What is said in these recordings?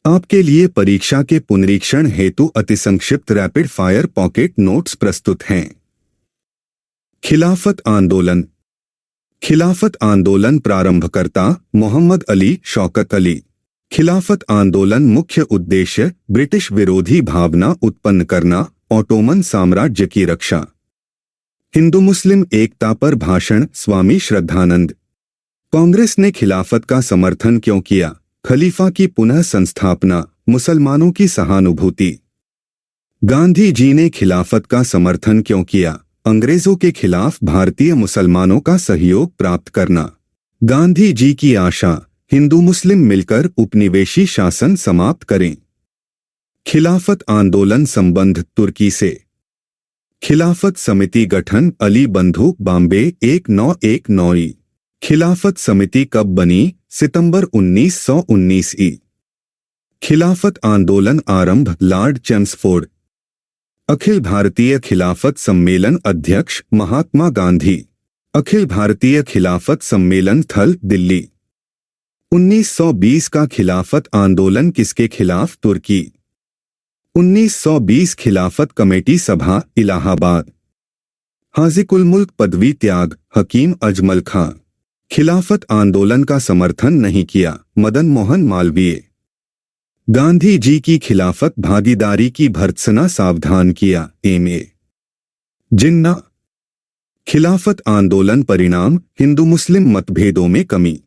आपके लिए परीक्षा के पुनरीक्षण हेतु अतिसंक्षिप्त रैपिड फायर पॉकेट नोट्स प्रस्तुत हैं। खिलाफत आंदोलन। खिलाफत आंदोलन प्रारंभकर्ता मोहम्मद अली शौकत अली। खिलाफत आंदोलन मुख्य उद्देश्य ब्रिटिश विरोधी भावना उत्पन्न करना, ऑटोमन साम्राज्य की रक्षा। हिंदू मुस्लिम एकता पर भाषण स्वामी श्रद्धानंद। कांग्रेस ने खिलाफत का समर्थन क्यों किया? खलीफा की पुनः संस्थापना, मुसलमानों की सहानुभूति। गांधी जी ने खिलाफत का समर्थन क्यों किया? अंग्रेजों के खिलाफ भारतीय मुसलमानों का सहयोग प्राप्त करना। गांधी जी की आशा, हिंदू मुस्लिम मिलकर उपनिवेशी शासन समाप्त करें। खिलाफत आंदोलन संबंध तुर्की से। खिलाफत समिति गठन अली बंधु बॉम्बे 1919। खिलाफत समिति कब बनी? सितंबर 1919 ई। खिलाफत आंदोलन आरंभ लॉर्ड चेम्सफोर्ड। अखिल भारतीय खिलाफत सम्मेलन अध्यक्ष महात्मा गांधी। अखिल भारतीय खिलाफत सम्मेलन स्थल दिल्ली। 1920 का खिलाफत आंदोलन किसके खिलाफ? तुर्की। 1920 खिलाफत कमेटी सभा इलाहाबाद। हाजीकुल मुल्क पदवी त्याग हकीम अजमल खां। खिलाफत आंदोलन का समर्थन नहीं किया, मदन मोहन मालवीय। गांधी जी की खिलाफत भागीदारी की भर्त्सना सावधान किया, एम.ए. जिन्ना। खिलाफत आंदोलन परिणाम हिंदू मुस्लिम मतभेदों में कमी।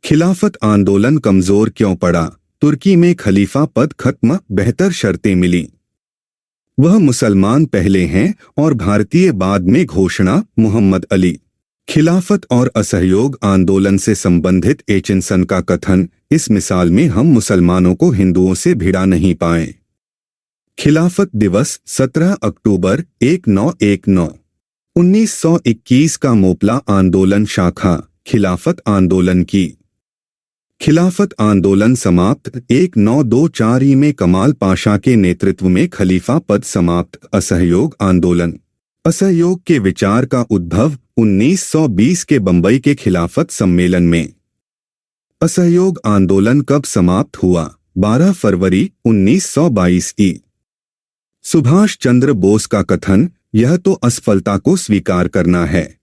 खिलाफत आंदोलन कमजोर क्यों पड़ा? तुर्की में खलीफा पद खत्म, बेहतर शर्तें मिली। वह मुसलमान पहले हैं और भारतीय बाद में घोषणा, मोहम्मद अली। खिलाफत और असहयोग आंदोलन से संबंधित एचिंसन का कथन, इस मिसाल में हम मुसलमानों को हिंदुओं से भिड़ा नहीं पाए। खिलाफत दिवस 17 अक्टूबर 1919। 1921 का मोपला आंदोलन शाखा खिलाफत आंदोलन की। खिलाफत आंदोलन समाप्त 1924 ई में कमाल पाशा के नेतृत्व में खलीफा पद समाप्त। असहयोग आंदोलन। असहयोग के विचार का उद्भव 1920 के बंबई के खिलाफत सम्मेलन में। असहयोग आंदोलन कब समाप्त हुआ? 12 फरवरी 1922 ई। सुभाष चंद्र बोस का कथन, यह तो असफलता को स्वीकार करना है।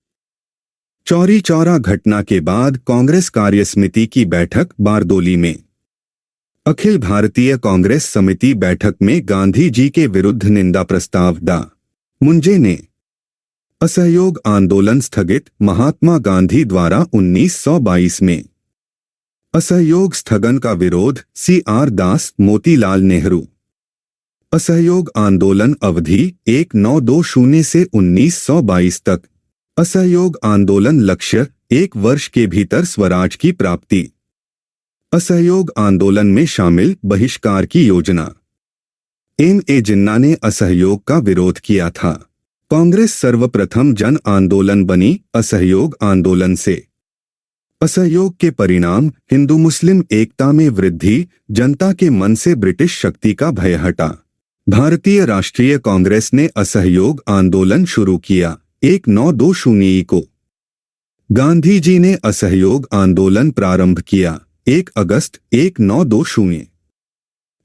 चौरी चौरा घटना के बाद कांग्रेस कार्यसमिति की बैठक बारदोली में। अखिल भारतीय कांग्रेस समिति बैठक में गांधी जी के विरुद्ध निंदा प्रस्ताव डा. मुंजे ने। असहयोग आंदोलन स्थगित महात्मा गांधी द्वारा 1922 में। असहयोग स्थगन का विरोध सी.आर. दास मोतीलाल नेहरू। असहयोग आंदोलन अवधि 1920 से 1922 तक। असहयोग आंदोलन लक्ष्य 1 वर्ष के भीतर स्वराज की प्राप्ति। असहयोग आंदोलन में शामिल बहिष्कार की योजना। एम.ए. जिन्ना ने असहयोग का विरोध किया था। कांग्रेस सर्वप्रथम जन आंदोलन बनी असहयोग आंदोलन से। असहयोग के परिणाम हिंदू मुस्लिम एकता में वृद्धि, जनता के मन से ब्रिटिश शक्ति का भय हटा। भारतीय राष्ट्रीय कांग्रेस ने असहयोग आंदोलन शुरू किया 1920 को। गांधी जी ने असहयोग आंदोलन प्रारंभ किया 1 अगस्त 1920।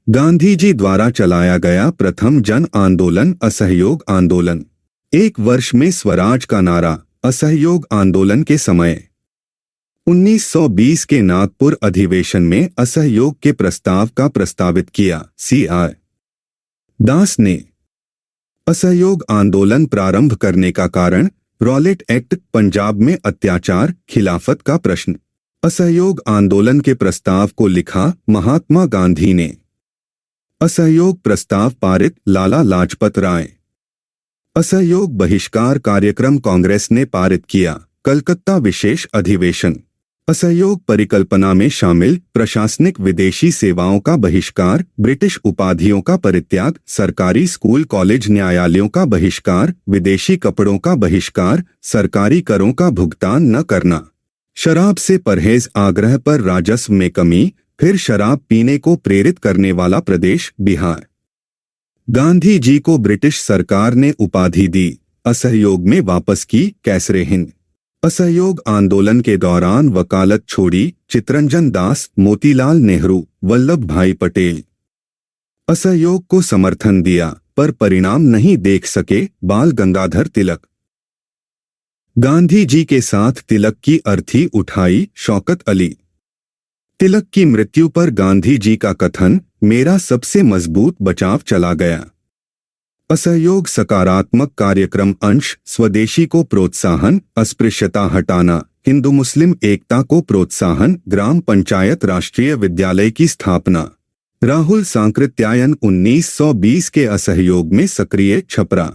गांधी जी द्वारा चलाया गया प्रथम जन आंदोलन असहयोग आंदोलन। 1 वर्ष में स्वराज का नारा असहयोग आंदोलन के समय। 1920 के नागपुर अधिवेशन में असहयोग के प्रस्ताव का प्रस्तावित किया सी.आर. दास ने। असहयोग आंदोलन प्रारंभ करने का कारण रॉलेट एक्ट, पंजाब में अत्याचार, खिलाफत का प्रश्न। असहयोग आंदोलन के प्रस्ताव को लिखा महात्मा गांधी ने। असहयोग प्रस्ताव पारित लाला लाजपत राय। असहयोग बहिष्कार कार्यक्रम कांग्रेस ने पारित किया। कलकत्ता विशेष अधिवेशन। असहयोग परिकल्पना में शामिल प्रशासनिक विदेशी सेवाओं का बहिष्कार, ब्रिटिश उपाधियों का परित्याग, सरकारी स्कूल कॉलेज न्यायालयों का बहिष्कार, विदेशी कपड़ों का बहिष्कार, सरकारी करों का भुगतान न करना, शराब से परहेज, आग्रह पर राजस्व में कमी, फिर शराब पीने को प्रेरित करने वाला प्रदेश बिहार। गांधी जी को ब्रिटिश सरकार ने उपाधि दी, असहयोग में वापस की कैसरे हिंद। असहयोग आंदोलन के दौरान वकालत छोड़ी चित्तरंजन दास, मोतीलाल नेहरू, वल्लभ भाई पटेल। असहयोग को समर्थन दिया पर परिणाम नहीं देख सके। बाल गंगाधर तिलक। गांधी जी के साथ तिलक की अर्थी उठाई। शौकत अली। तिलक की मृत्यु पर गांधी जी का कथन, मेरा सबसे मजबूत बचाव चला गया। असहयोग सकारात्मक कार्यक्रम अंश, स्वदेशी को प्रोत्साहन, अस्पृश्यता हटाना, हिंदू मुस्लिम एकता को प्रोत्साहन, ग्राम पंचायत राष्ट्रीय विद्यालय की स्थापना। राहुल सांकृत्यायन 1920 के असहयोग में सक्रिय। छपरा।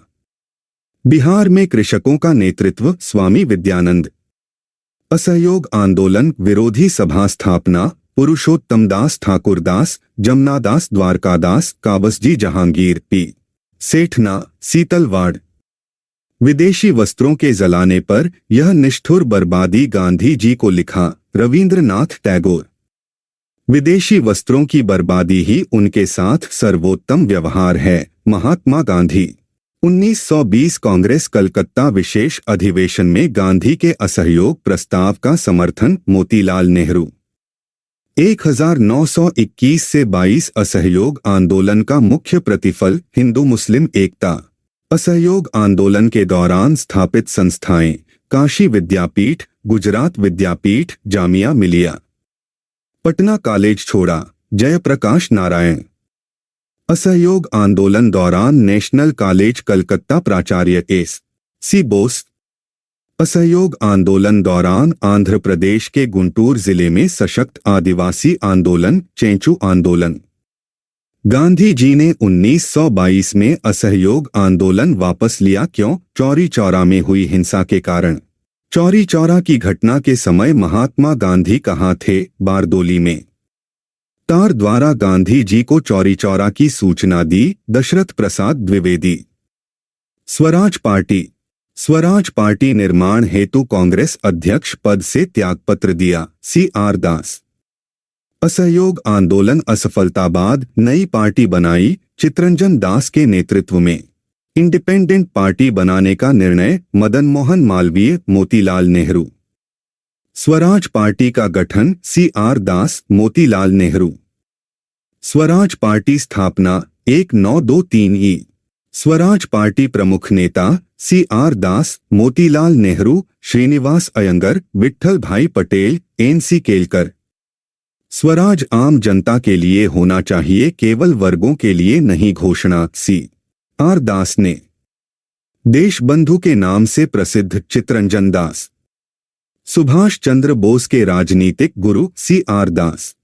बिहार में कृषकों का नेतृत्व, स्वामी विद्यानंद। असहयोग आंदोलन विरोधी सभा स्थापना, पुरुषोत्तम दास ठाकुरदास, जमनादास द्वारकादास, काबसजी जहांगीर, पी सेठना, सीतलवाड़। विदेशी वस्त्रों के जलाने पर यह निष्ठुर बर्बादी गांधी जी को लिखा, रवींद्रनाथ टैगोर। विदेशी वस्त्रों की बर्बादी ही उनके साथ सर्वोत्तम व्यवहार है, महात्मा गांधी। 1920 कांग्रेस कलकत्ता विशेष अधिवेशन में गांधी के असहयोग प्रस्ताव का समर्थन, मोतीलाल नेहरू। 1921 से 22 असहयोग आंदोलन का मुख्य प्रतिफल, हिंदू मुस्लिम एकता। असहयोग आंदोलन के दौरान स्थापित संस्थाएं, काशी विद्यापीठ, गुजरात विद्यापीठ, जामिया मिलिया। पटना कॉलेज छोड़ा, जयप्रकाश नारायण। असहयोग आंदोलन दौरान नेशनल कॉलेज कलकत्ता प्राचार्य एस.सी. बोस। असहयोग आंदोलन दौरान आंध्र प्रदेश के गुंटूर जिले में सशक्त आदिवासी आंदोलन, चेंचू आंदोलन। गांधी जी ने 1922 में असहयोग आंदोलन वापस लिया, क्यों? चौरी चौरा में हुई हिंसा के कारण। चौरी चौरा की घटना के समय महात्मा गांधी कहाँ थे? बारदोली में। तार द्वारा गांधी जी को चौरी चौरा की सूचना दी, दशरथ प्रसाद द्विवेदी। स्वराज पार्टी। स्वराज पार्टी निर्माण हेतु कांग्रेस अध्यक्ष पद से त्यागपत्र दिया, C.R. दास। असहयोग आंदोलन असफलता बाद नई पार्टी बनाई, चितरंजन दास के नेतृत्व में। इंडिपेंडेंट पार्टी बनाने का निर्णय, मदन मोहन मालवीय, मोतीलाल नेहरू। स्वराज पार्टी का गठन, C.R. दास, मोतीलाल नेहरू। स्वराज पार्टी स्थापना 1923 स्वराज पार्टी प्रमुख नेता, C.R. दास, मोतीलाल नेहरू, श्रीनिवास अयंगर, विट्ठल भाई पटेल, N.C. केलकर। स्वराज आम जनता के लिए होना चाहिए, केवल वर्गों के लिए नहीं, घोषणा, C.R. दास ने। देशबंधु के नाम से प्रसिद्ध, चितरंजन दास। सुभाष चंद्र बोस के राजनीतिक गुरु, C.R. दास।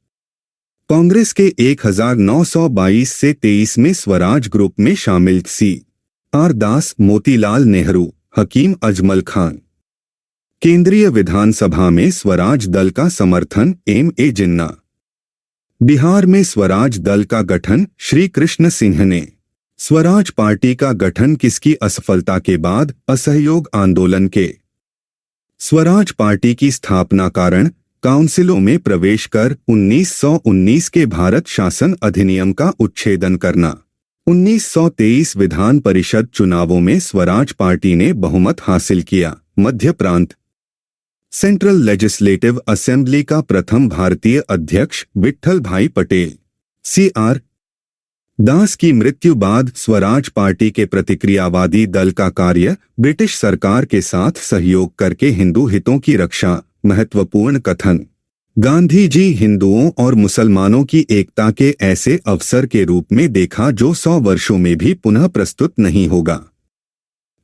कांग्रेस के 1922 से 23 में स्वराज ग्रुप में शामिल, C.R. दास, मोतीलाल नेहरू, हकीम अजमल खान। केंद्रीय विधानसभा में स्वराज दल का समर्थन, M.A. जिन्ना। बिहार में स्वराज दल का गठन, श्री कृष्ण सिंह ने। स्वराज पार्टी का गठन किसकी असफलता के बाद? असहयोग आंदोलन के। स्वराज पार्टी की स्थापना कारण, काउंसिलों में प्रवेश कर 1919 के भारत शासन अधिनियम का उच्छेदन करना। 1923 विधान परिषद चुनावों में स्वराज पार्टी ने बहुमत हासिल किया। मध्य प्रांत। सेंट्रल लेजिस्लेटिव असेंबली का प्रथम भारतीय अध्यक्ष, विट्ठल भाई पटेल। C.R. दास की मृत्यु बाद स्वराज पार्टी के प्रतिक्रियावादी दल का कार्य, ब्रिटिश सरकार के साथ सहयोग करके हिंदू हितों की रक्षा। महत्वपूर्ण कथन, गांधी जी हिंदुओं और मुसलमानों की एकता के ऐसे अवसर के रूप में देखा जो 100 वर्षों में भी पुनः प्रस्तुत नहीं होगा।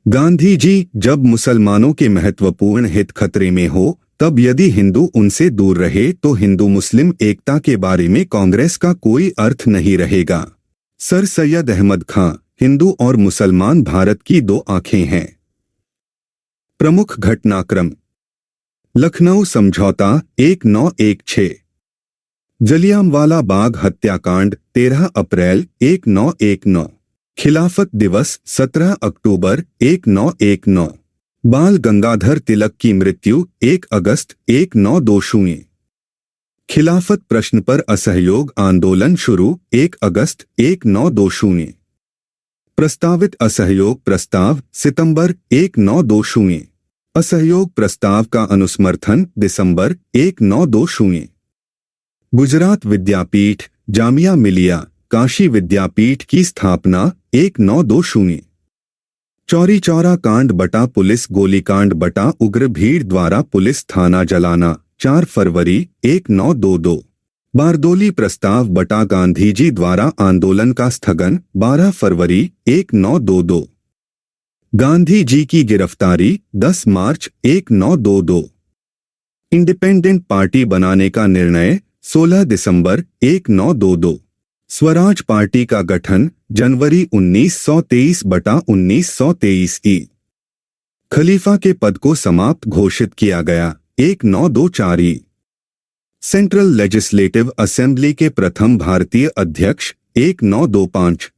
गांधी जी, जब मुसलमानों के महत्वपूर्ण हित खतरे में हो, तब यदि हिंदू उनसे दूर रहे तो हिंदू मुस्लिम एकता के बारे में कांग्रेस का कोई अर्थ नहीं रहेगा। सर सैयद अहमद खां। हिंदू और मुसलमान भारत की दो आंखें हैं। प्रमुख घटनाक्रम, लखनऊ समझौता 1916। जलियांवाला बाग हत्याकांड 13 अप्रैल 1919। खिलाफत दिवस 17 अक्टूबर 1919। बाल गंगाधर तिलक की मृत्यु 1 अगस्त 1920। खिलाफत प्रश्न पर असहयोग आंदोलन शुरू 1 अगस्त 1920। प्रस्तावित असहयोग प्रस्ताव सितंबर 1920। असहयोग प्रस्ताव का अनुसमर्थन दिसंबर 1920। गुजरात विद्यापीठ, जामिया मिलिया, काशी विद्यापीठ की स्थापना 1920। चौरी चौरा कांड बटा पुलिस गोलीकांड बटा उग्र भीड़ द्वारा पुलिस थाना जलाना 4 फरवरी 1922। बारदोली प्रस्ताव बटा गांधीजी द्वारा आंदोलन का स्थगन 12 फरवरी 1922। गांधी जी की गिरफ्तारी 10 मार्च 1922। इंडिपेंडेंट पार्टी बनाने का निर्णय 16 दिसंबर 1922। स्वराज पार्टी का गठन जनवरी 1923 बटा 1923 ई। खलीफा के पद को समाप्त घोषित किया गया 1924 ई। सेंट्रल लेजिस्लेटिव असेंबली के प्रथम भारतीय अध्यक्ष 1925।